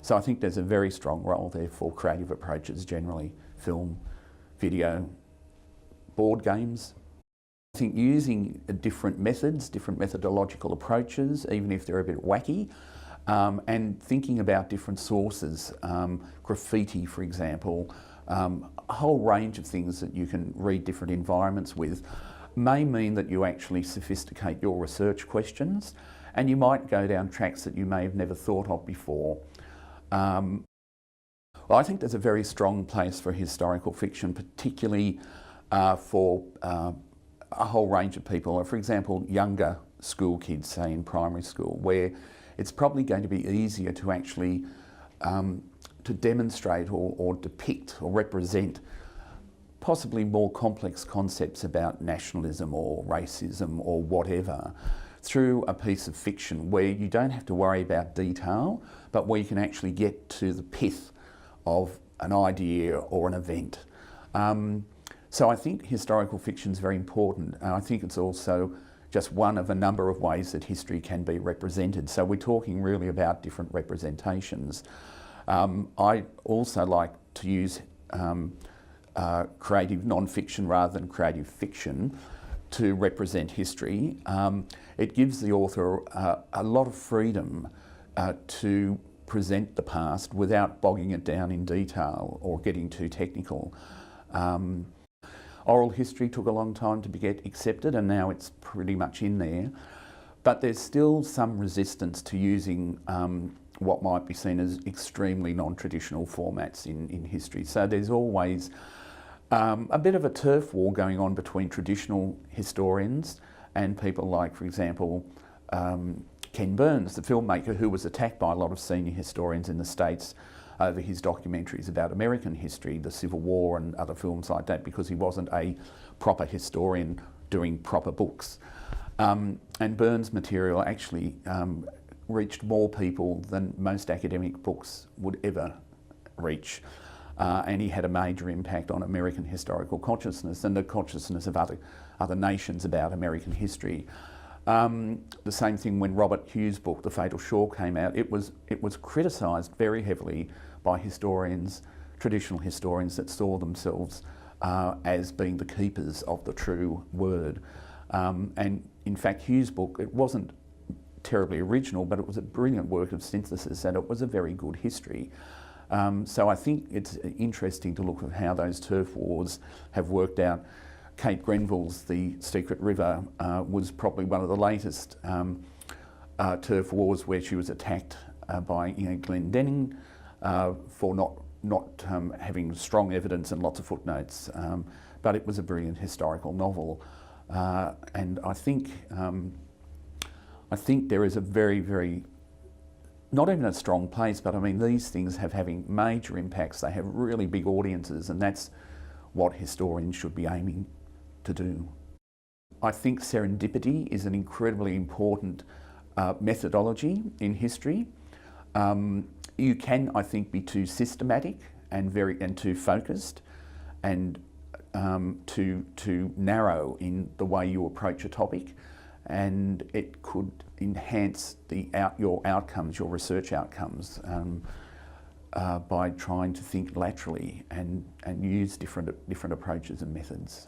So I think there's a very strong role there for creative approaches generally, film, video, board games. I think using different methods, different methodological approaches, even if they're a bit wacky, and thinking about different sources, graffiti for example, a whole range of things that you can read different environments with, may mean that you actually sophisticate your research questions, and you might go down tracks that you may have never thought of before. Well, I think there's a very strong place for historical fiction, particularly for a whole range of people. For example, younger school kids, say in primary school, where it's probably going to be easier to actually to demonstrate or depict or represent possibly more complex concepts about nationalism or racism or whatever through a piece of fiction where you don't have to worry about detail, but where you can actually get to the pith of an idea or an event. So I think historical fiction is very important, and I think it's also just one of a number of ways that history can be represented. So we're talking really about different representations. I also like to use creative non-fiction rather than creative fiction to represent history. It gives the author a lot of freedom to present the past without bogging it down in detail or getting too technical. Oral history took a long time to get accepted, and now it's pretty much in there. But there's still some resistance to using what might be seen as extremely non-traditional formats in history. So there's always a bit of a turf war going on between traditional historians and people like, for example, Ken Burns, the filmmaker who was attacked by a lot of senior historians in the States over his documentaries about American history, the Civil War and other films like that, because he wasn't a proper historian doing proper books. And Burns' material actually reached more people than most academic books would ever reach. And he had a major impact on American historical consciousness and the consciousness of other nations about American history. The same thing when Robert Hughes' book, The Fatal Shore, came out. It was criticised very heavily by historians, traditional historians that saw themselves as being the keepers of the true word. And in fact, Hughes' book, it wasn't terribly original, but it was a brilliant work of synthesis, and it was a very good history. So I think it's interesting to look at how those turf wars have worked out. Kate Grenville's The Secret River was probably one of the latest turf wars where she was attacked by Glendenning for not having strong evidence and lots of footnotes. But it was a brilliant historical novel, and I think there is a very, very, not even a strong place, but I mean these things have having major impacts. They have really big audiences, and that's what historians should be aiming to do. I think serendipity is an incredibly important methodology in history. You can, I think, be too systematic and too focused, and too narrow in the way you approach a topic, and it could enhance your outcomes, your research outcomes, by trying to think laterally and use different approaches and methods.